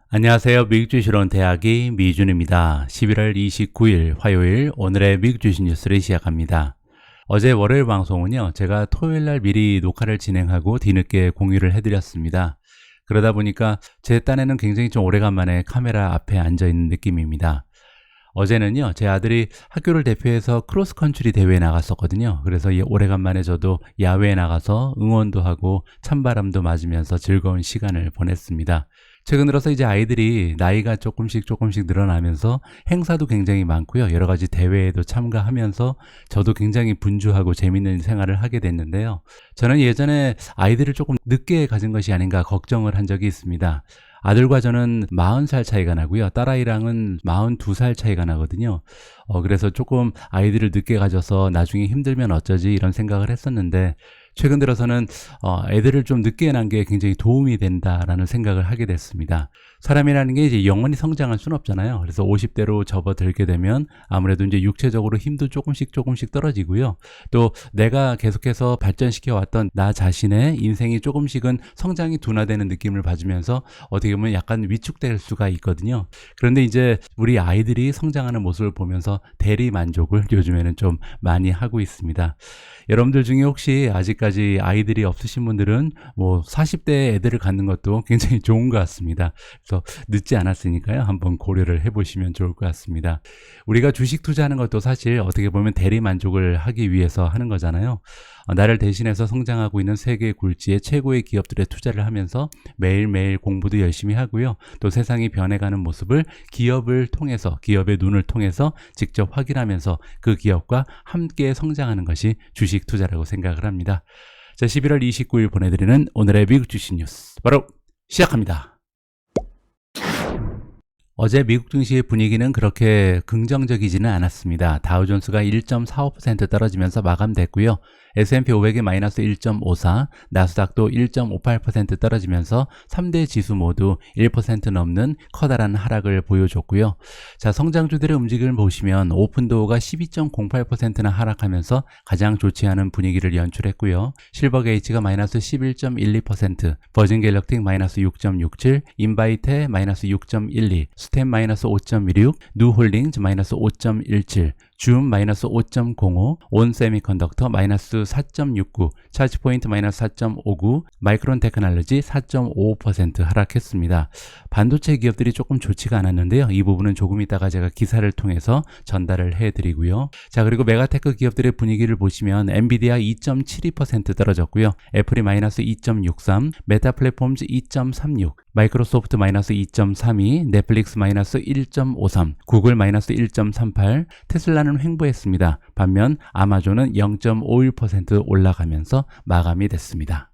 안녕하세요. 미국 주식론 대학의 미준입니다. 11월 29일 화요일 오늘의 미국 주식 뉴스를 시작합니다. 어제 월요일 방송은요, 제가 토요일날 미리 녹화를 진행하고 뒤늦게 공유를 해드렸습니다. 그러다 보니까 제 딴에는 굉장히 좀 오래간만에 카메라 앞에 앉아있는 느낌입니다. 어제는요, 제 아들이 학교를 대표해서 크로스컨트리 대회에 나갔었거든요. 그래서 오래간만에 저도 야외에 나가서 응원도 하고 찬바람도 맞으면서 즐거운 시간을 보냈습니다. 최근 들어서 이제 아이들이 나이가 조금씩 늘어나면서 행사도 굉장히 많고요. 여러 가지 대회에도 참가하면서 저도 굉장히 분주하고 재밌는 생활을 하게 됐는데요. 저는 예전에 아이들을 조금 늦게 가진 것이 아닌가 걱정을 한 적이 있습니다. 아들과 저는 40살 차이가 나고요. 딸아이랑은 42살 차이가 나거든요. 그래서 조금 아이들을 늦게 가져서 나중에 힘들면 어쩌지 이런 생각을 했었는데 최근 들어서는 애들을 좀 늦게 난 게 굉장히 도움이 된다라는 생각을 하게 됐습니다. 사람이라는 게 이제 영원히 성장할 수는 없잖아요. 그래서 50대로 접어들게 되면 아무래도 이제 육체적으로 힘도 조금씩 떨어지고요. 또 내가 계속해서 발전시켜 왔던 나 자신의 인생이 조금씩은 성장이 둔화되는 느낌을 받으면서 어떻게 보면 약간 위축될 수가 있거든요. 그런데 이제 우리 아이들이 성장하는 모습을 보면서 대리 만족을 요즘에는 좀 많이 하고 있습니다. 여러분들 중에 혹시 아직까지 아이들이 없으신 분들은 뭐 40대 애들을 갖는 것도 굉장히 좋은 것 같습니다. 그래서 늦지 않았으니까요. 한번 고려를 해보시면 좋을 것 같습니다. 우리가 주식 투자하는 것도 사실 어떻게 보면 대리 만족을 하기 위해서 하는 거잖아요. 나를 대신해서 성장하고 있는 세계 굴지의 최고의 기업들에 투자를 하면서 매일매일 공부도 열심히 하고요. 또 세상이 변해가는 모습을 기업을 통해서, 기업의 눈을 통해서 직접 확인하면서 그 기업과 함께 성장하는 것이 주식 투자라고 생각을 합니다. 자, 11월 29일 보내드리는 오늘의 미국 주식 뉴스 바로 시작합니다. 어제 미국 증시의 분위기는 그렇게 긍정적이지는 않았습니다. 다우존스가 1.45% 떨어지면서 마감됐고요. S&P 500이 마이너스 1.54, 나스닥도 1.58% 떨어지면서 3대 지수 모두 1% 넘는 커다란 하락을 보여줬고요. 자, 성장주들의 움직임을 보시면 오픈도어가 12.08%나 하락하면서 가장 좋지 않은 분위기를 연출했고요. 실버게이츠가 마이너스 11.12%, 버진 갤럭틱 마이너스 6.67, 인바이테 마이너스 6.12, 스템 마이너스 5.16, 누홀딩즈 마이너스 5.17, 줌 마이너스 5.05, 온 세미컨덕터 마이너스 4.69, 차지포인트 마이너스 4.59, 마이크론 테크놀로지 4.55% 하락했습니다. 반도체 기업들이 조금 좋지가 않았는데요. 이 부분은 조금 이따가 제가 기사를 통해서 전달을 해드리고요. 자, 그리고 메가테크 기업들의 분위기를 보시면 엔비디아 2.72% 떨어졌고요. 애플이 마이너스 2.63, 메타 플랫폼즈 2.36, 마이크로소프트 마이너스 2.32, 넷플릭스 마이너스 1.53, 구글 마이너스 1.38, 테슬라는 횡보했습니다. 반면 아마존은 0.51% 올라가면서 마감이 됐습니다.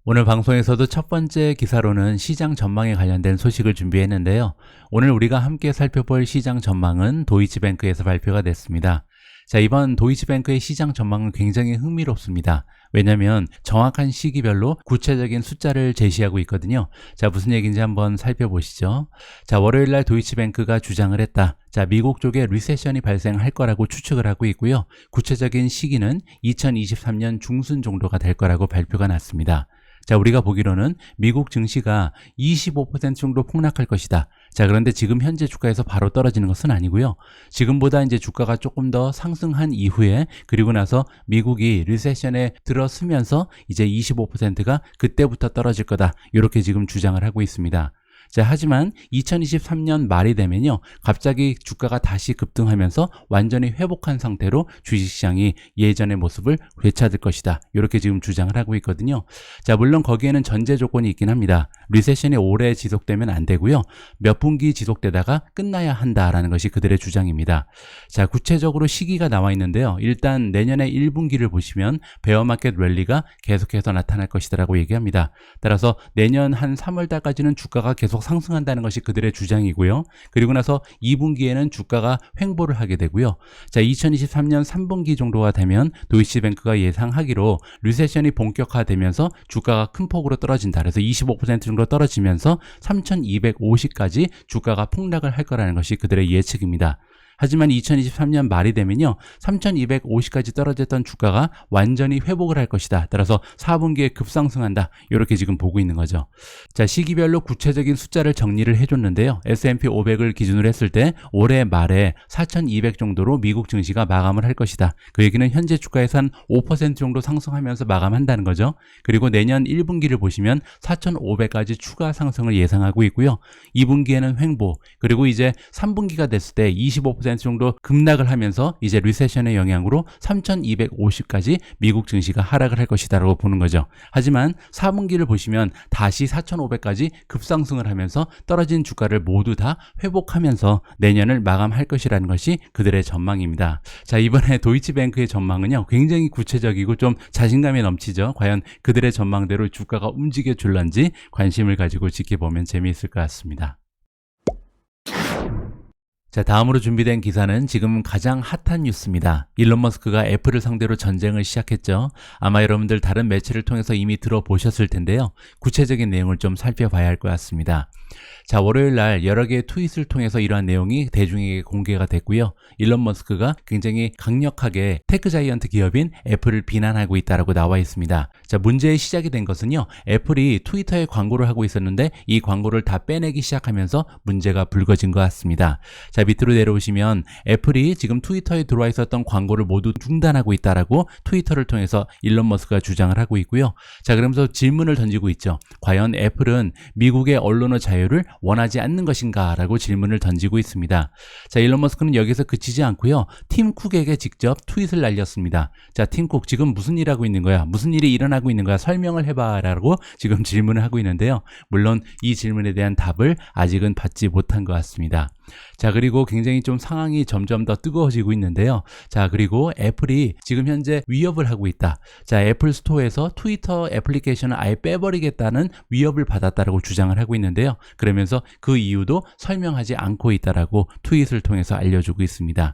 오늘 방송에서도 첫 번째 기사로는 시장 전망에 관련된 소식을 준비했는데요. 오늘 우리가 함께 살펴볼 시장 전망은 도이치뱅크에서 발표가 됐습니다. 자, 이번 도이치뱅크의 시장 전망은 굉장히 흥미롭습니다. 왜냐하면 정확한 시기별로 구체적인 숫자를 제시하고 있거든요. 자, 무슨 얘기인지 한번 살펴보시죠. 자, 월요일날 도이치뱅크가 주장을 했다. 자, 미국 쪽에 리세션이 발생할 거라고 추측을 하고 있고요. 구체적인 시기는 2023년 중순 정도가 될 거라고 발표가 났습니다. 자, 우리가 보기로는 미국 증시가 25% 정도 폭락할 것이다. 자, 그런데 지금 현재 주가에서 바로 떨어지는 것은 아니고요. 지금보다 이제 주가가 조금 더 상승한 이후에 그리고 나서 미국이 리세션에 들어서면서 이제 25%가 그때부터 떨어질 거다. 이렇게 지금 주장을 하고 있습니다. 자, 하지만 2023년 말이 되면요, 갑자기 주가가 다시 급등하면서 완전히 회복한 상태로 주식시장이 예전의 모습을 되찾을 것이다. 이렇게 지금 주장을 하고 있거든요. 자, 물론 거기에는 전제 조건이 있긴 합니다. 리세션이 오래 지속되면 안 되고요. 몇 분기 지속되다가 끝나야 한다라는 것이 그들의 주장입니다. 자, 구체적으로 시기가 나와 있는데요. 일단 내년에 1분기를 보시면 베어마켓 랠리가 계속해서 나타날 것이다라고 얘기합니다. 따라서 내년 한 3월달까지는 주가가 계속 상승한다는 것이 그들의 주장이고요. 그리고 나서 2분기에는 주가가 횡보를 하게 되고요. 자, 2023년 3분기 정도가 되면 도이치뱅크가 예상하기로 리세션이 본격화되면서 주가가 큰 폭으로 떨어진다. 그래서 25% 정도 떨어지면서 3250까지 주가가 폭락을 할 거라는 것이 그들의 예측입니다. 하지만 2023년 말이 되면요 3250까지 떨어졌던 주가가 완전히 회복을 할 것이다. 따라서 4분기에 급상승한다. 이렇게 지금 보고 있는 거죠. 자, 시기별로 구체적인 숫자를 정리를 해줬는데요. S&P 500을 기준으로 했을 때 올해 말에 4200 정도로 미국 증시가 마감을 할 것이다. 그 얘기는 현재 주가에서 한 5% 정도 상승하면서 마감한다는 거죠. 그리고 내년 1분기를 보시면 4500까지 추가 상승을 예상하고 있고요. 2분기에는 횡보, 그리고 이제 3분기가 됐을 때 25% 정도 급락을 하면서 이제 리세션의 영향으로 3250까지 미국 증시가 하락을 할 것이다 라고 보는 거죠. 하지만 4분기를 보시면 다시 4500까지 급상승을 하면서 떨어진 주가를 모두 다 회복하면서 내년을 마감할 것이라는 것이 그들의 전망입니다. 자, 이번에 도이치뱅크의 전망은요 굉장히 구체적이고 좀 자신감이 넘치죠. 과연 그들의 전망대로 주가가 움직여 줄런지 관심을 가지고 지켜보면 재미있을 것 같습니다. 자, 다음으로 준비된 기사는 지금 가장 핫한 뉴스입니다. 일론 머스크가 애플을 상대로 전쟁을 시작했죠. 아마 여러분들 다른 매체를 통해서 이미 들어보셨을 텐데요. 구체적인 내용을 좀 살펴봐야 할 것 같습니다. 자, 월요일 날 여러 개의 트윗을 통해서 이러한 내용이 대중에게 공개가 됐고요. 일론 머스크가 굉장히 강력하게 테크 자이언트 기업인 애플을 비난하고 있다라고 나와 있습니다. 자, 문제의 시작이 된 것은요. 애플이 트위터에 광고를 하고 있었는데 이 광고를 다 빼내기 시작하면서 문제가 불거진 것 같습니다. 자, 밑으로 내려오시면 애플이 지금 트위터에 들어와 있었던 광고를 모두 중단하고 있다라고 트위터를 통해서 일론 머스크가 주장을 하고 있고요. 자, 그러면서 질문을 던지고 있죠. 과연 애플은 미국의 언론의 자유를 원하지 않는 것인가? 라고 질문을 던지고 있습니다. 자, 일론 머스크는 여기서 그치지 않고요. 팀 쿡에게 직접 트윗을 날렸습니다. 자, 팀 쿡 지금 무슨 일 하고 있는 거야? 무슨 일이 일어나고 있는 거야? 설명을 해봐 라고 지금 질문을 하고 있는데요. 물론 이 질문에 대한 답을 아직은 받지 못한 것 같습니다. 자, 그리고 굉장히 좀 상황이 점점 더 뜨거워지고 있는데요. 자, 그리고 애플이 지금 현재 위협을 하고 있다. 자, 애플 스토어에서 트위터 애플리케이션을 아예 빼버리겠다는 위협을 받았다라고 주장을 하고 있는데요. 그러면서 그 이유도 설명하지 않고 있다라고 트윗을 통해서 알려주고 있습니다.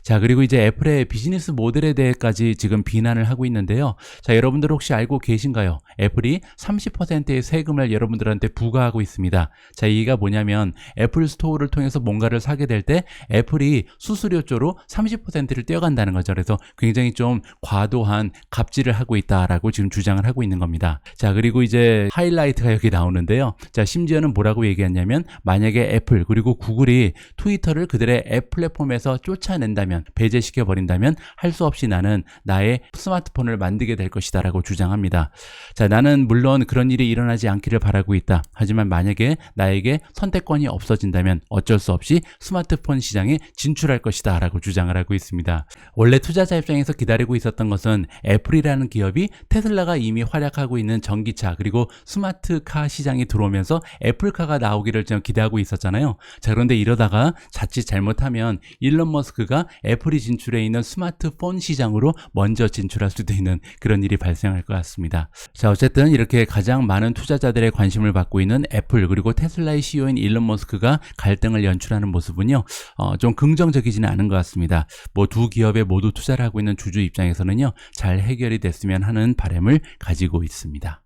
자, 그리고 이제 애플의 비즈니스 모델에 대해까지 지금 비난을 하고 있는데요. 자, 여러분들 혹시 알고 계신가요? 애플이 30%의 세금을 여러분들한테 부과하고 있습니다. 자, 이게 뭐냐면 애플 스토어를 통해서 뭔가를 사게 될 때 애플이 수수료 쪽으로 30%를 떼어간다는 거죠. 그래서 굉장히 좀 과도한 갑질을 하고 있다라고 지금 주장을 하고 있는 겁니다. 자, 그리고 이제 하이라이트가 여기 나오는데요. 자, 심지어는 뭐라고 얘기했냐면 만약에 애플 그리고 구글이 트위터를 그들의 앱 플랫폼에서 쫓아낸다면, 배제시켜 버린다면 할 수 없이 나는 나의 스마트폰을 만들게 될 것이다 라고 주장합니다. 자, 나는 물론 그런 일이 일어나지 않기를 바라고 있다. 하지만 만약에 나에게 선택권이 없어진다면 어쩔 수 없이 스마트폰 시장에 진출할 것이다 라고 주장을 하고 있습니다. 원래 투자자 입장에서 기다리고 있었던 것은 애플이라는 기업이 테슬라가 이미 활약하고 있는 전기차 그리고 스마트카 시장에 들어오면서 애플카가 나오기를 좀 기대하고 있었잖아요. 자, 그런데 이러다가 자칫 잘못하면 일론 머스크가 애플이 진출해 있는 스마트폰 시장으로 먼저 진출할 수도 있는 그런 일이 발생할 것 같습니다. 자, 어쨌든 이렇게 가장 많은 투자자들의 관심을 받고 있는 애플 그리고 테슬라의 CEO인 일론 머스크가 갈등을 연출하는 모습은요, 좀 긍정적이지는 않은 것 같습니다. 뭐 두 기업에 모두 투자를 하고 있는 주주 입장에서는요, 잘 해결이 됐으면 하는 바람을 가지고 있습니다.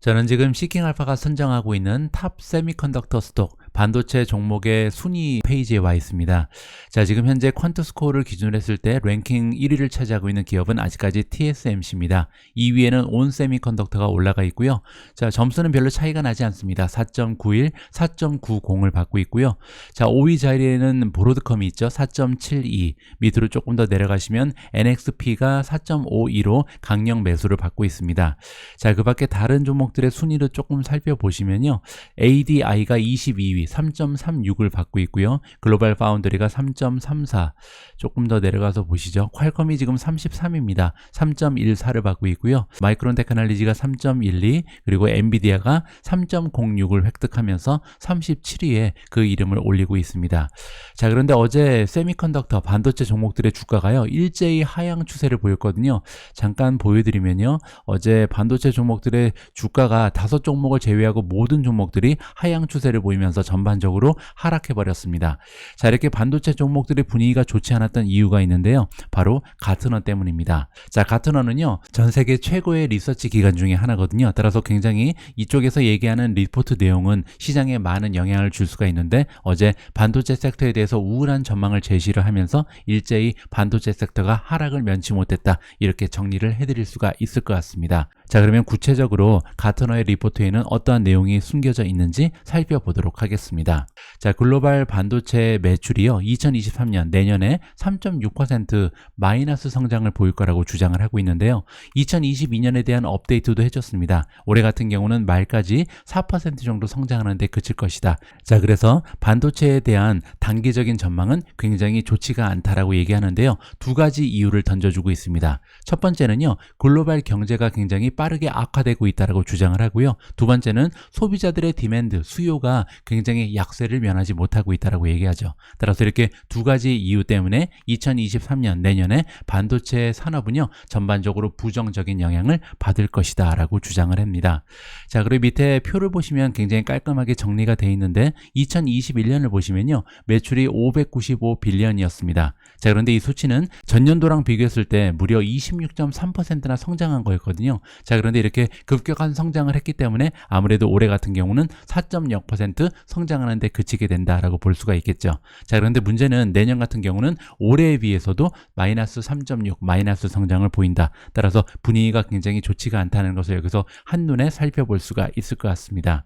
저는 지금 시킹알파가 선정하고 있는 탑 세미컨덕터 스톡 반도체 종목의 순위 페이지에 와 있습니다. 자, 지금 현재 퀀트스코어를 기준으로 했을 때 랭킹 1위를 차지하고 있는 기업은 아직까지 TSMC입니다. 2위에는 온세미컨덕터가 올라가 있고요. 자, 점수는 별로 차이가 나지 않습니다. 4.91, 4.90을 받고 있고요. 자, 5위 자리에는 브로드컴이 있죠. 4.72. 밑으로 조금 더 내려가시면 NXP가 4.52로 강력 매수를 받고 있습니다. 자, 그 밖에 다른 종목들의 순위를 조금 살펴보시면요. ADI가 22위 3.36을 받고 있고요. 글로벌 파운드리가 3.34, 조금 더 내려가서 보시죠. 퀄컴이 지금 33입니다. 3.14를 받고 있고요. 마이크론 테크놀로지가 3.12, 그리고 엔비디아가 3.06을 획득하면서 37위에 그 이름을 올리고 있습니다. 자, 그런데 어제 세미컨덕터 반도체 종목들의 주가가요, 일제히 하향 추세를 보였거든요. 잠깐 보여드리면요. 어제 반도체 종목들의 주가가 5종목을 제외하고 모든 종목들이 하향 추세를 보이면서 전반적으로 하락해 버렸습니다. 자, 이렇게 반도체 종목들의 분위기가 좋지 않았던 이유가 있는데요. 바로 가트너 때문입니다. 자, 가트너는요, 전 세계 최고의 리서치 기관 중에 하나거든요. 따라서 굉장히 이쪽에서 얘기하는 리포트 내용은 시장에 많은 영향을 줄 수가 있는데, 어제 반도체 섹터에 대해서 우울한 전망을 제시를 하면서 일제히 반도체 섹터가 하락을 면치 못했다, 이렇게 정리를 해드릴 수가 있을 것 같습니다. 자, 그러면 구체적으로 가트너의 리포트에는 어떠한 내용이 숨겨져 있는지 살펴보도록 하겠습니다. 자, 글로벌 반도체 매출이요, 2023년 내년에 3.6% 마이너스 성장을 보일 거라고 주장을 하고 있는데요. 2022년에 대한 업데이트도 해줬습니다. 올해 같은 경우는 말까지 4% 정도 성장하는 데 그칠 것이다. 자, 그래서 반도체에 대한 단기적인 전망은 굉장히 좋지가 않다라고 얘기하는데요. 두 가지 이유를 던져주고 있습니다. 첫 번째는요, 글로벌 경제가 굉장히 빠르게 악화되고 있다라고 주장을 하고요. 두 번째는 소비자들의 디맨드, 수요가 굉장히 약세를 면하지 못하고 있다라고 얘기하죠. 따라서 이렇게 두 가지 이유 때문에 2023년 내년에 반도체 산업은요, 전반적으로 부정적인 영향을 받을 것이다 라고 주장을 합니다. 자, 그리고 밑에 표를 보시면 굉장히 깔끔하게 정리가 되어 있는데 2021년을 보시면요, 매출이 595빌리언이었습니다. 자, 그런데 이 수치는 전년도랑 비교했을 때 무려 26.3%나 성장한 거였거든요. 자, 그런데 이렇게 급격한 성장을 했기 때문에 아무래도 올해 같은 경우는 4.0% 성장하는 데 그치게 된다라고 볼 수가 있겠죠. 자, 그런데 문제는 내년 같은 경우는 올해에 비해서도 마이너스 3.6 마이너스 성장을 보인다. 따라서 분위기가 굉장히 좋지가 않다는 것을 여기서 한눈에 살펴볼 수가 있을 것 같습니다.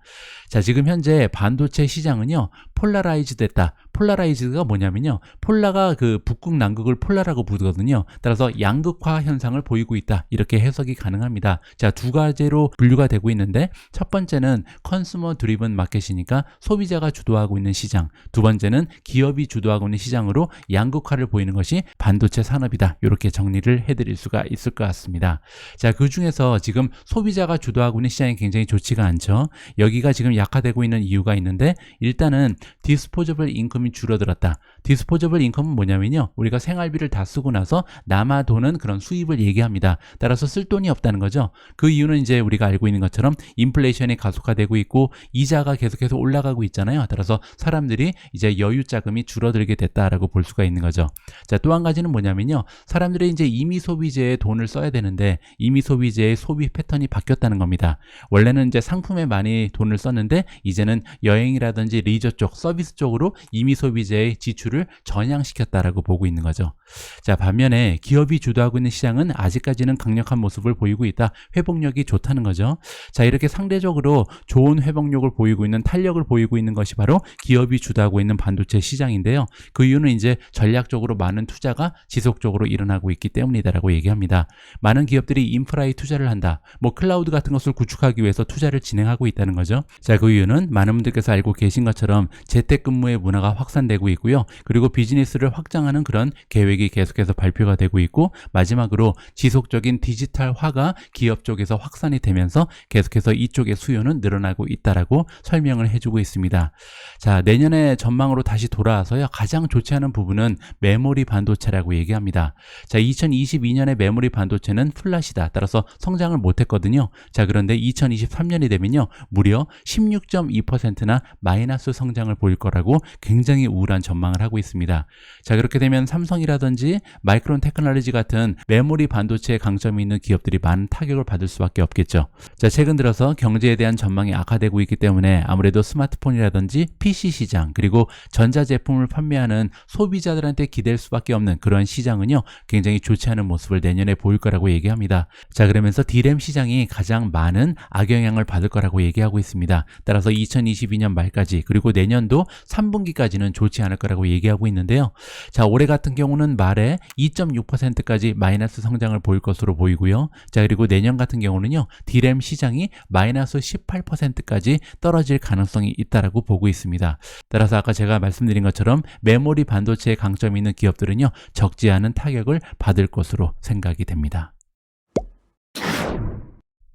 자, 지금 현재 반도체 시장은요, 폴라라이즈 됐다. 폴라라이즈가 뭐냐면요, 폴라가 그 북극 남극을 폴라라고 부르거든요. 따라서 양극화 현상을 보이고 있다, 이렇게 해석이 가능합니다. 자, 두 가지로 분류가 되고 있는데, 첫 번째는 컨슈머 드리븐 마켓이니까 소비자가 주도하고 있는 시장, 두 번째는 기업이 주도하고 있는 시장으로 양극화를 보이는 것이 반도체 산업이다, 이렇게 정리를 해드릴 수가 있을 것 같습니다. 자, 그 중에서 지금 소비자가 주도하고 있는 시장이 굉장히 좋지가 않죠. 여기가 지금 약화되고 있는 이유가 있는데, 일단은 디스포저블 인컴이 줄어들었다. 디스포저블 인컴은 뭐냐면요, 우리가 생활비를 다 쓰고 나서 남아 도는 그런 수입을 얘기합니다. 따라서 쓸 돈이 없다는 거죠. 그 이유는 이제 우리가 알고 있는 것처럼 인플레이션이 가속화되고 있고 이자가 계속해서 올라가고 있잖아요. 따라서 사람들이 이제 여유 자금이 줄어들게 됐다라고 볼 수가 있는 거죠. 자, 또 한 가지는 뭐냐면요, 사람들이 이제 임의 소비재에 돈을 써야 되는데 임의 소비재의 소비 패턴이 바뀌었다는 겁니다. 원래는 이제 상품에 많이 돈을 썼는데 이제는 여행이라든지 리저 쪽, 서비스 쪽으로 임의 소비재의 지출을 전향시켰다라고 보고 있는 거죠. 자, 반면에 기업이 주도하고 있는 시장은 아직까지는 강력한 모습을 보이고 있다. 회복력이 좋다는 거죠. 자, 이렇게 상대적으로 좋은 회복력을 보이고 있는, 탄력을 보이고 있는 것이 바로 기업이 주도하고 있는 반도체 시장인데요. 그 이유는 이제 전략적으로 많은 투자가 지속적으로 일어나고 있기 때문이다라고 얘기합니다. 많은 기업들이 인프라에 투자를 한다. 뭐 클라우드 같은 것을 구축하기 위해서 투자를 진행하고 있다는 거죠. 자, 그 이유는 많은 분들께서 알고 계신 것처럼 재택근무의 문화가 확산되고 있고요. 그리고 비즈니스를 확장하는 그런 계획이 계속해서 발표가 되고 있고, 마지막으로 지속적인 디지털화가 기업 쪽에서 확산이 되면서 계속해서 이쪽의 수요는 늘어나고 있다라고 설명을 해주고 있습니다. 자, 내년의 전망으로 다시 돌아와서요, 가장 좋지 않은 부분은 메모리 반도체라고 얘기합니다. 자, 2022년의 메모리 반도체는 플랫이다. 따라서 성장을 못했거든요. 자, 그런데 2023년이 되면요, 무려 16.2%나 마이너스 성장을 보일 거라고 굉장히 우울한 전망을 하고 있습니다. 자, 그렇게 되면 삼성이라든지 마이크론 테크놀로지 같은 메모리 반도체에 강점이 있는 기업들이 많은 타격을 받을 수밖에 없겠죠. 자, 최근 들어서 경제에 대한 전망이 악화되고 있기 때문에 아무래도 스마트폰이라든지 PC 시장, 그리고 전자제품을 판매하는 소비자들한테 기댈 수밖에 없는 그런 시장은요, 굉장히 좋지 않은 모습을 내년에 보일 거라고 얘기합니다. 자, 그러면서 D램 시장이 가장 많은 악영향을 받을 거라고 얘기하고 있습니다. 따라서 2022년 말까지, 그리고 내년도 3분기까지는 좋지 않을 거라고 얘기하고 있는데요. 자, 올해 같은 경우는 말에 2.6%까지 마이너스 성장을 보일 것으로 보이고요. 자, 그리고 내년 같은 경우는요, D램 시장이 마이너스 18%까지 떨어질 가능성이 있다라고 보고 있습니다. 따라서 아까 제가 말씀드린 것처럼 메모리 반도체에 강점이 있는 기업들은요, 적지 않은 타격을 받을 것으로 생각이 됩니다.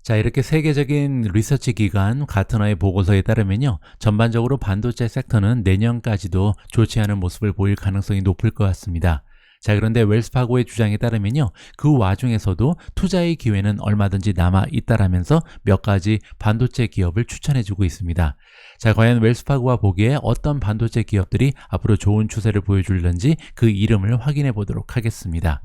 자, 이렇게 세계적인 리서치 기관 가트너의 보고서에 따르면요, 전반적으로 반도체 섹터는 내년까지도 좋지 않은 모습을 보일 가능성이 높을 것 같습니다. 자, 그런데 웰스파고의 주장에 따르면요, 그 와중에서도 투자의 기회는 얼마든지 남아 있다라면서 몇 가지 반도체 기업을 추천해주고 있습니다. 자, 과연 웰스파고가 보기에 어떤 반도체 기업들이 앞으로 좋은 추세를 보여줄는지 그 이름을 확인해 보도록 하겠습니다.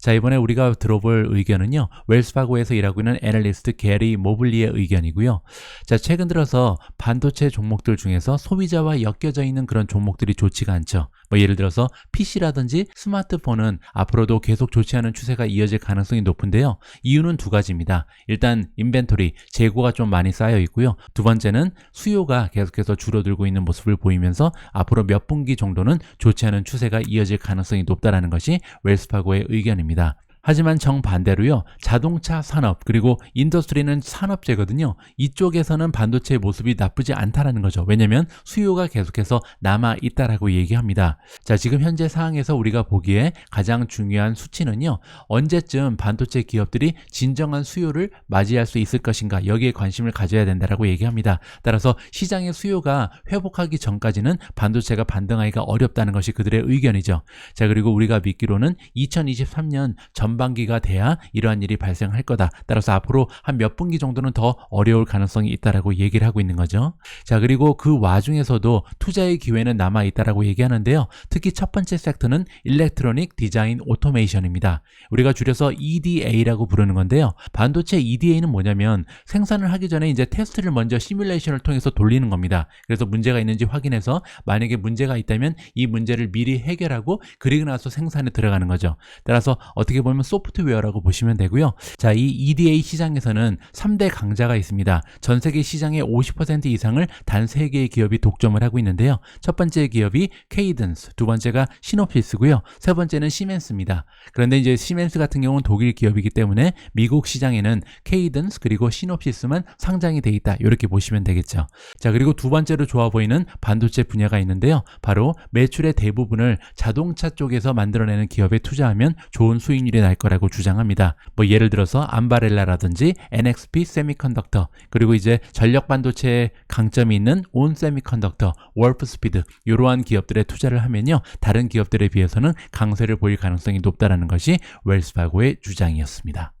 자, 이번에 우리가 들어볼 의견은요, 웰스파고에서 일하고 있는 애널리스트 게리 모블리의 의견이고요. 자, 최근 들어서 반도체 종목들 중에서 소비자와 엮여져 있는 그런 종목들이 좋지가 않죠. 뭐 예를 들어서 PC라든지 스마트폰은 앞으로도 계속 좋지 않은 추세가 이어질 가능성이 높은데요. 이유는 두 가지입니다. 일단 인벤토리, 재고가 좀 많이 쌓여 있고요. 두 번째는 수요가 계속해서 줄어들고 있는 모습을 보이면서 앞으로 몇 분기 정도는 좋지 않은 추세가 이어질 가능성이 높다라는 것이 웰스파고의 의견입니다. 하지만 정반대로요, 자동차 산업 그리고 인더스트리는 산업재거든요. 이쪽에서는 반도체의 모습이 나쁘지 않다라는 거죠. 왜냐면 수요가 계속해서 남아 있다라고 얘기합니다. 자, 지금 현재 상황에서 우리가 보기에 가장 중요한 수치는요, 언제쯤 반도체 기업들이 진정한 수요를 맞이할 수 있을 것인가, 여기에 관심을 가져야 된다라고 얘기합니다. 따라서 시장의 수요가 회복하기 전까지는 반도체가 반등하기가 어렵다는 것이 그들의 의견이죠. 자, 그리고 우리가 믿기로는 2023년 전반기가 돼야 이러한 일이 발생할 거다. 따라서 앞으로 한 몇 분기 정도는 더 어려울 가능성이 있다라고 얘기를 하고 있는 거죠. 자, 그리고 그 와중에서도 투자의 기회는 남아 있다라고 얘기하는데요. 특히 첫 번째 섹터는 일렉트로닉 디자인 오토메이션입니다. 우리가 줄여서 EDA라고 부르는 건데요. 반도체 EDA는 뭐냐면 생산을 하기 전에 이제 테스트를 먼저 시뮬레이션을 통해서 돌리는 겁니다. 그래서 문제가 있는지 확인해서 만약에 문제가 있다면 이 문제를 미리 해결하고 그리고 나서 생산에 들어가는 거죠. 따라서 어떻게 보면 소프트웨어라고 보시면 되고요. 자, 이 EDA 시장에서는 3대 강자가 있습니다. 전 세계 시장의 50% 이상을 단 3개의 기업이 독점을 하고 있는데요. 첫 번째 기업이 케이던스, 두 번째가 시노피스고요. 세 번째는 시멘스입니다. 그런데 이제 시멘스 같은 경우는 독일 기업이기 때문에 미국 시장에는 케이던스 그리고 시노피스만 상장이 돼 있다. 이렇게 보시면 되겠죠. 자, 그리고 두 번째로 좋아 보이는 반도체 분야가 있는데요. 바로 매출의 대부분을 자동차 쪽에서 만들어내는 기업에 투자하면 좋은 수익률이 날 거라고 주장합니다. 뭐 예를 들어서 암바렐라라든지 NXP 세미컨덕터, 그리고 이제 전력 반도체에 강점이 있는 온 세미컨덕터, 월프스피드, 이러한 기업들에 투자를 하면요, 다른 기업들에 비해서는 강세를 보일 가능성이 높다라는 것이 웰스파고의 주장이었습니다.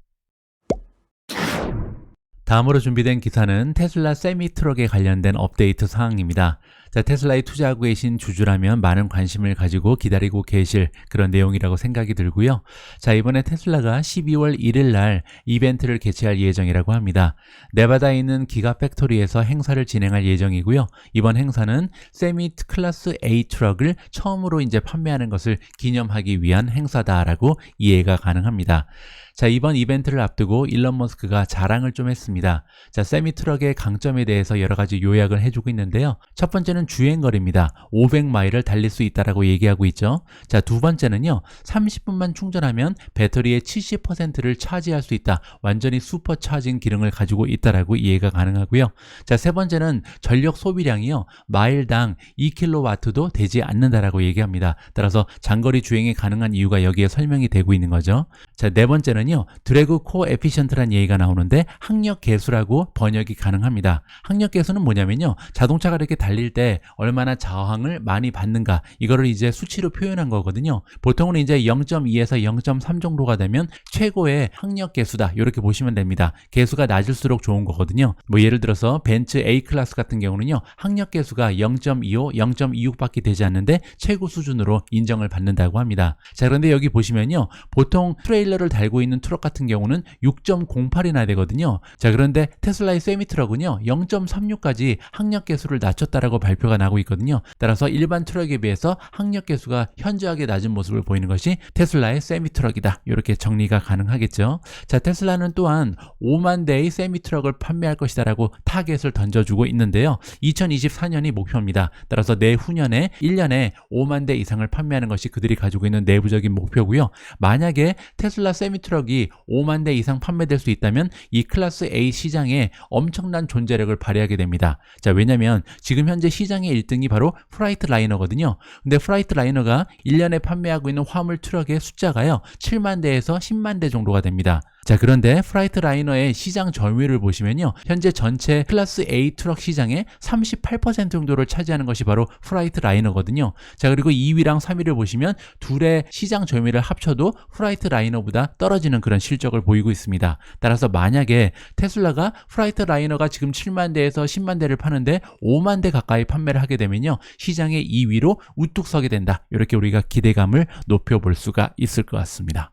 다음으로 준비된 기사는 테슬라 세미 트럭에 관련된 업데이트 사항입니다. 자, 테슬라에 투자하고 계신 주주라면 많은 관심을 가지고 기다리고 계실 그런 내용이라고 생각이 들고요. 자, 이번에 테슬라가 12월 1일 날 이벤트를 개최할 예정이라고 합니다. 네바다에 있는 기가 팩토리에서 행사를 진행할 예정이고요. 이번 행사는 세미 클래스 A 트럭을 처음으로 이제 판매하는 것을 기념하기 위한 행사다라고 이해가 가능합니다. 자, 이번 이벤트를 앞두고 일론 머스크가 자랑을 좀 했습니다. 자, 세미 트럭의 강점에 대해서 여러 가지 요약을 해주고 있는데요. 첫 번째는 주행거리입니다. 500마일을 달릴 수 있다라고 얘기하고 있죠. 자, 두 번째는요, 30분만 충전하면 배터리의 70%를 차지할 수 있다. 완전히 슈퍼 차징 기능을 가지고 있다라고 이해가 가능하고요. 자, 세 번째는 전력 소비량이요, 마일당 2kW도 되지 않는다라고 얘기합니다. 따라서 장거리 주행이 가능한 이유가 여기에 설명이 되고 있는 거죠. 자, 네 번째는 드래그 코 에피션트란 얘기가 나오는데 항력 계수라고 번역이 가능합니다. 항력 계수는 뭐냐면요, 자동차가 이렇게 달릴 때 얼마나 저항을 많이 받는가, 이거를 이제 수치로 표현한 거거든요. 보통은 이제 0.2에서 0.3 정도가 되면 최고의 항력 계수다, 이렇게 보시면 됩니다. 계수가 낮을수록 좋은 거거든요. 뭐 예를 들어서 벤츠 A 클래스 같은 경우는요, 항력 계수가 0.25, 0.26밖에 되지 않는데 최고 수준으로 인정을 받는다고 합니다. 자, 그런데 여기 보시면요, 보통 트레일러를 달고 있는 트럭 같은 경우는 6.08이나 되거든요. 자, 그런데 테슬라의 세미 트럭은요, 0.36까지 항력 계수를 낮췄다라고 발표가 나고 있거든요. 따라서 일반 트럭에 비해서 항력 계수가 현저하게 낮은 모습을 보이는 것이 테슬라의 세미 트럭이다, 이렇게 정리가 가능하겠죠. 자, 테슬라는 또한 5만 대의 세미 트럭을 판매할 것이다라고 타겟을 던져주고 있는데요. 2024년이 목표입니다. 따라서 내후년에 1년에 5만 대 이상을 판매하는 것이 그들이 가지고 있는 내부적인 목표고요. 만약에 테슬라 세미 트럭이 5만 대 이상 판매될 수 있다면 이 클래스 A 시장에 엄청난 존재력을 발휘하게 됩니다. 자, 왜냐면 지금 현재 시장의 1등이 바로 프라이트 라이너거든요. 근데 프라이트 라이너가 1년에 판매하고 있는 화물 트럭의 숫자가요, 7만 대에서 10만 대 정도가 됩니다. 자, 그런데 프라이트라이너의 시장 점유율을 보시면요, 현재 전체 클래스 A 트럭 시장의 38% 정도를 차지하는 것이 바로 프라이트라이너거든요. 자, 그리고 2위랑 3위를 보시면 둘의 시장 점유율을 합쳐도 프라이트라이너보다 떨어지는 그런 실적을 보이고 있습니다. 따라서 만약에 테슬라가 프라이트라이너가 지금 7만 대에서 10만 대를 파는데 5만 대 가까이 판매를 하게 되면요, 시장의 2위로 우뚝 서게 된다. 이렇게 우리가 기대감을 높여볼 수가 있을 것 같습니다.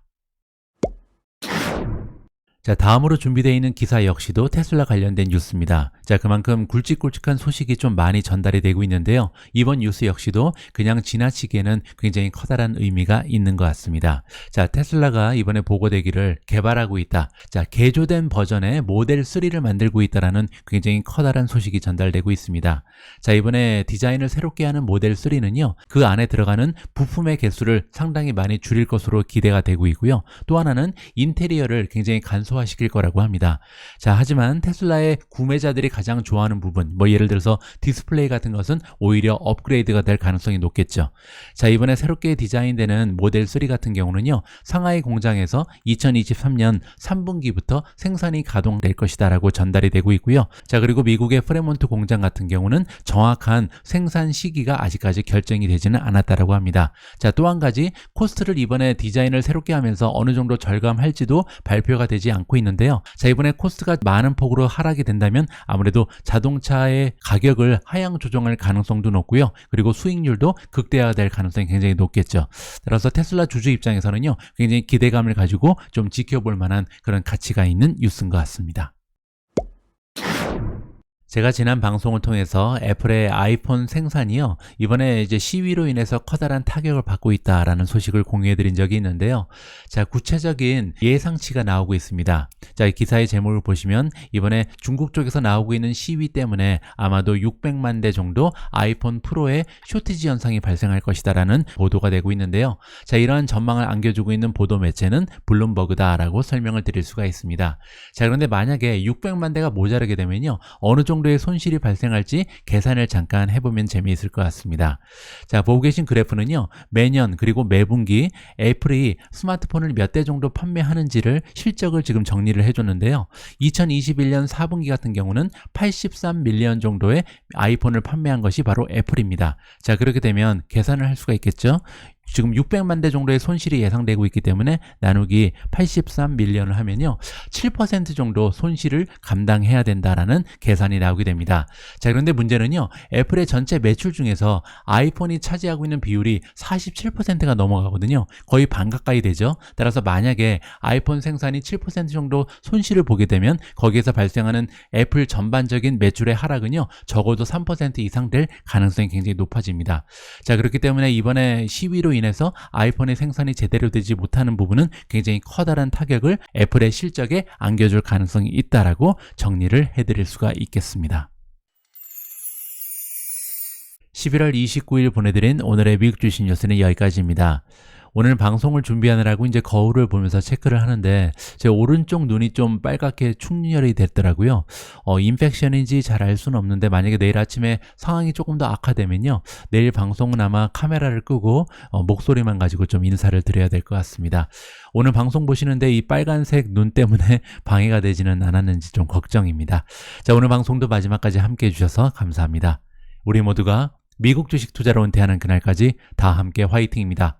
자, 다음으로 준비되어 있는 기사 역시도 테슬라 관련된 뉴스입니다. 자, 그만큼 굵직굵직한 소식이 좀 많이 전달이 되고 있는데요. 이번 뉴스 역시도 그냥 지나치기에는 굉장히 커다란 의미가 있는 것 같습니다. 자, 테슬라가 이번에 보고되기를 개발하고 있다. 자, 개조된 버전의 모델 3를 만들고 있다라는 굉장히 커다란 소식이 전달되고 있습니다. 자, 이번에 디자인을 새롭게 하는 모델 3는요, 그 안에 들어가는 부품의 개수를 상당히 많이 줄일 것으로 기대가 되고 있고요. 또 하나는 인테리어를 굉장히 간소화시킬 거라고 합니다. 자, 하지만 테슬라의 구매자들이 가장 좋아하는 부분, 뭐 예를 들어서 디스플레이 같은 것은 오히려 업그레이드가 될 가능성이 높겠죠. 자, 이번에 새롭게 디자인되는 모델 3 같은 경우는요, 상하이 공장에서 2023년 3분기부터 생산이 가동될 것이다 라고 전달이 되고 있고요. 자, 그리고 미국의 프레몬트 공장 같은 경우는 정확한 생산 시기가 아직까지 결정이 되지는 않았다라고 합니다. 자, 또 한 가지, 코스트를 이번에 디자인을 새롭게 하면서 어느 정도 절감할지도 발표가 되지 않고 있는데요. 자, 이번에 코스트가 많은 폭으로 하락이 된다면 아무래도 자동차의 가격을 하향 조정할 가능성도 높고요. 그리고 수익률도 극대화될 가능성이 굉장히 높겠죠. 따라서 테슬라 주주 입장에서는요, 굉장히 기대감을 가지고 좀 지켜볼 만한 그런 가치가 있는 뉴스인 것 같습니다. 제가 지난 방송을 통해서 애플의 아이폰 생산이요, 이번에 이제 시위로 인해서 커다란 타격을 받고 있다라는 소식을 공유해 드린 적이 있는데요. 자, 구체적인 예상치가 나오고 있습니다. 자, 이 기사의 제목을 보시면 이번에 중국 쪽에서 나오고 있는 시위 때문에 아마도 600만 대 정도 아이폰 프로의 쇼티지 현상이 발생할 것이다라는 보도가 되고 있는데요. 자, 이러한 전망을 안겨주고 있는 보도 매체는 블룸버그다라고 설명을 드릴 수가 있습니다. 자, 그런데 만약에 600만 대가 모자라게 되면요, 어느 정도의 손실이 발생할지 계산을 잠깐 해보면 재미있을 것 같습니다. 자, 보고 계신 그래프는요, 매년 그리고 매분기 애플이 스마트폰을 몇 대 정도 판매하는지를 실적을 지금 정리를 해줬는데요. 2021년 4분기 같은 경우는 83밀리언 정도의 아이폰을 판매한 것이 바로 애플입니다. 자, 그렇게 되면 계산을 할 수가 있겠죠. 지금 600만 대 정도의 손실이 예상되고 있기 때문에 나누기 83밀리언을 하면요, 7% 정도 손실을 감당해야 된다라는 계산이 나오게 됩니다. 자, 그런데 문제는요, 애플의 전체 매출 중에서 아이폰이 차지하고 있는 비율이 47%가 넘어가거든요. 거의 반 가까이 되죠. 따라서 만약에 아이폰 생산이 7% 정도 손실을 보게 되면 거기에서 발생하는 애플 전반적인 매출의 하락은요, 적어도 3% 이상 될 가능성이 굉장히 높아집니다. 자, 그렇기 때문에 이번에 시위로 인해서 아이폰의 생산이 제대로 되지 못하는 부분은 굉장히 커다란 타격을 애플의 실적에 안겨줄 가능성이 있다라고 정리를 해드릴 수가 있겠습니다. 11월 29일 보내드린 오늘의 미국 주식 뉴스는 여기까지입니다. 오늘 방송을 준비하느라고 이제 거울을 보면서 체크를 하는데 제 오른쪽 눈이 좀 빨갛게 충혈이 됐더라고요. 인펙션인지 잘 알 수는 없는데 만약에 내일 아침에 상황이 조금 더 악화되면요, 내일 방송은 아마 카메라를 끄고 목소리만 가지고 좀 인사를 드려야 될 것 같습니다. 오늘 방송 보시는데 이 빨간색 눈 때문에 방해가 되지는 않았는지 좀 걱정입니다. 자, 오늘 방송도 마지막까지 함께 해주셔서 감사합니다. 우리 모두가 미국 주식 투자로 은퇴하는 그날까지 다 함께 화이팅입니다.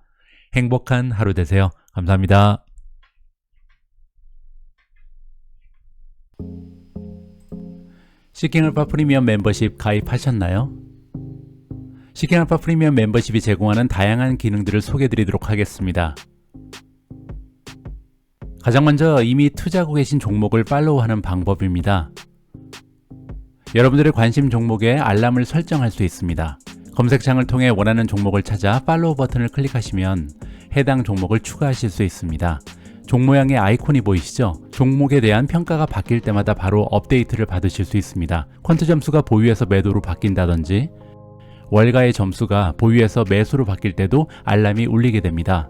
행복한 하루 되세요. 감사합니다. 시킹알파 프리미엄 멤버십 가입하셨나요? 시킹알파 프리미엄 멤버십이 제공하는 다양한 기능들을 소개해드리도록 하겠습니다. 가장 먼저 이미 투자하고 계신 종목을 팔로우하는 방법입니다. 여러분들의 관심 종목에 알람을 설정할 수 있습니다. 검색창을 통해 원하는 종목을 찾아 팔로우 버튼을 클릭하시면 해당 종목을 추가하실 수 있습니다. 종 모양의 아이콘이 보이시죠? 종목에 대한 평가가 바뀔 때마다 바로 업데이트를 받으실 수 있습니다. 퀀트 점수가 보유에서 매도로 바뀐다든지 월가의 점수가 보유에서 매수로 바뀔 때도 알람이 울리게 됩니다.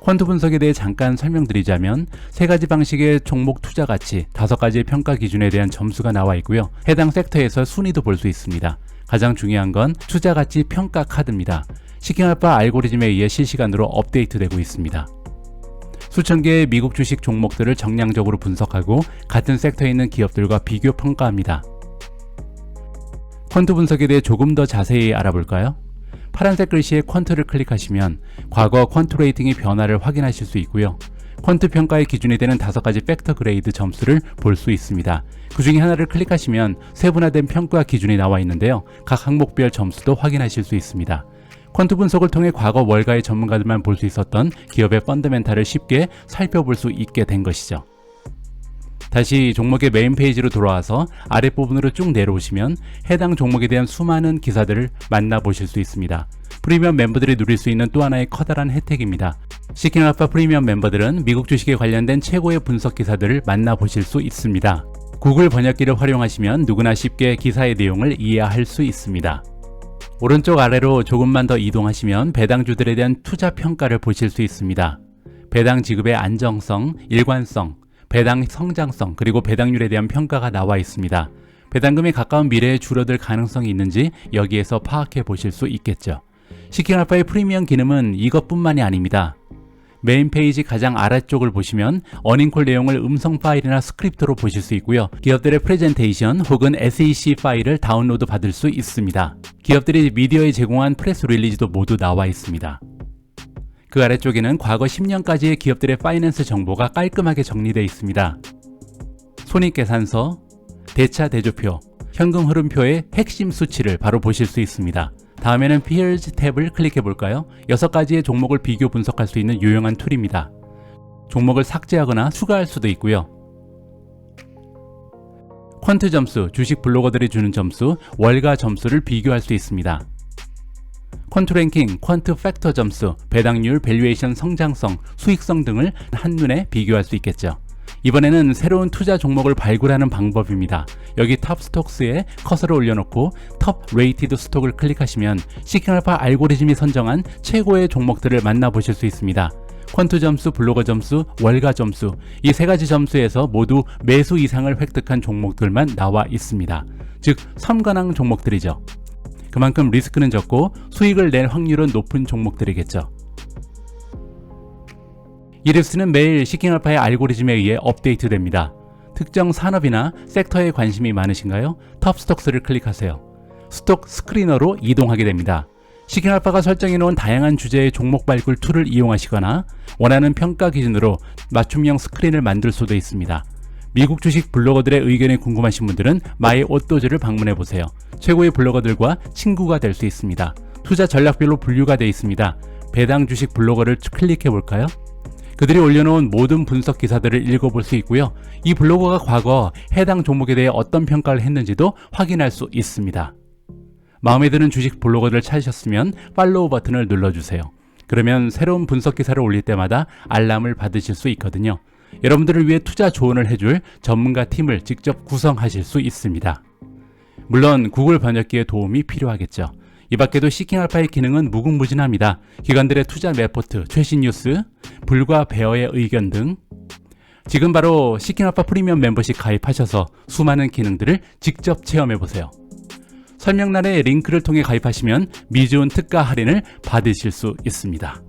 퀀트 분석에 대해 잠깐 설명드리자면 3가지 방식의 종목 투자 가치, 5가지의 평가 기준에 대한 점수가 나와 있고요. 해당 섹터에서 순위도 볼 수 있습니다. 가장 중요한 건 투자 가치 평가 카드입니다. 시킹알파 알고리즘에 의해 실시간으로 업데이트되고 있습니다. 수천 개의 미국 주식 종목들을 정량적으로 분석하고 같은 섹터에 있는 기업들과 비교 평가합니다. 퀀트 분석에 대해 조금 더 자세히 알아볼까요? 파란색 글씨의 퀀트를 클릭하시면 과거 퀀트 레이팅의 변화를 확인하실 수 있고요. 퀀트 평가의 기준이 되는 5가지 팩터 그레이드 점수를 볼 수 있습니다. 그 중에 하나를 클릭하시면 세분화된 평가 기준이 나와 있는데요. 각 항목별 점수도 확인하실 수 있습니다. 퀀트 분석을 통해 과거 월가의 전문가들만 볼 수 있었던 기업의 펀더멘탈을 쉽게 살펴볼 수 있게 된 것이죠. 다시 종목의 메인 페이지로 돌아와서 아랫부분으로 쭉 내려오시면 해당 종목에 대한 수많은 기사들을 만나보실 수 있습니다. 프리미엄 멤버들이 누릴 수 있는 또 하나의 커다란 혜택입니다. 시킹알파 프리미엄 멤버들은 미국 주식에 관련된 최고의 분석 기사들을 만나보실 수 있습니다. 구글 번역기를 활용하시면 누구나 쉽게 기사의 내용을 이해할 수 있습니다. 오른쪽 아래로 조금만 더 이동하시면 배당주들에 대한 투자 평가를 보실 수 있습니다. 배당 지급의 안정성, 일관성, 배당 성장성, 그리고 배당률에 대한 평가가 나와 있습니다. 배당금이 가까운 미래에 줄어들 가능성이 있는지 여기에서 파악해 보실 수 있겠죠. 시킹알파의 프리미엄 기능은 이것뿐만이 아닙니다. 메인 페이지 가장 아래쪽을 보시면 어닝콜 내용을 음성 파일이나 스크립트로 보실 수 있고요. 기업들의 프레젠테이션 혹은 SEC 파일을 다운로드 받을 수 있습니다. 기업들이 미디어에 제공한 프레스 릴리즈도 모두 나와 있습니다. 그 아래쪽에는 과거 10년까지의 기업들의 파이낸스 정보가 깔끔하게 정리되어 있습니다. 손익계산서, 대차 대조표, 현금 흐름표의 핵심 수치를 바로 보실 수 있습니다. 다음에는 Peers 탭을 클릭해 볼까요? 6가지의 종목을 비교 분석할 수 있는 유용한 툴입니다. 종목을 삭제하거나 추가할 수도 있고요. 퀀트 점수, 주식 블로거들이 주는 점수, 월가 점수를 비교할 수 있습니다. 퀀트 랭킹, 퀀트 팩터 점수, 배당률, 밸류에이션 성장성, 수익성 등을 한눈에 비교할 수 있겠죠. 이번에는 새로운 투자 종목을 발굴하는 방법입니다. 여기 탑 스톡스에 커서를 올려놓고 톱 레이티드 스톡을 클릭하시면 시킹알파 알고리즘이 선정한 최고의 종목들을 만나보실 수 있습니다. 퀀트 점수, 블로거 점수, 월가 점수, 이 3가지 점수에서 모두 매수 이상을 획득한 종목들만 나와 있습니다. 즉 삼관왕 종목들이죠. 그만큼 리스크는 적고 수익을 낼 확률은 높은 종목들이겠죠. 이 리스트는 매일 시킹알파의 알고리즘에 의해 업데이트됩니다. 특정 산업이나 섹터에 관심이 많으신가요? 톱스톡스를 클릭하세요. 스톡 스크리너로 이동하게 됩니다. 시킹알파가 설정해놓은 다양한 주제의 종목 발굴 툴을 이용하시거나 원하는 평가 기준으로 맞춤형 스크린을 만들 수도 있습니다. 미국 주식 블로거들의 의견이 궁금하신 분들은 마이오또즈를 방문해보세요. 최고의 블로거들과 친구가 될 수 있습니다. 투자 전략별로 분류가 되어 있습니다. 배당 주식 블로거를 클릭해볼까요? 그들이 올려놓은 모든 분석 기사들을 읽어볼 수 있고요. 이 블로거가 과거 해당 종목에 대해 어떤 평가를 했는지도 확인할 수 있습니다. 마음에 드는 주식 블로거들을 찾으셨으면 팔로우 버튼을 눌러주세요. 그러면 새로운 분석 기사를 올릴 때마다 알람을 받으실 수 있거든요. 여러분들을 위해 투자 조언을 해줄 전문가 팀을 직접 구성하실 수 있습니다. 물론 구글 번역기의 도움이 필요하겠죠. 이 밖에도 시킹알파의 기능은 무궁무진합니다. 기관들의 투자 레포트, 최신 뉴스, 불과 베어의 의견 등 지금 바로 시킹알파 프리미엄 멤버십 가입하셔서 수많은 기능들을 직접 체험해보세요. 설명란의 링크를 통해 가입하시면 미주온 특가 할인을 받으실 수 있습니다.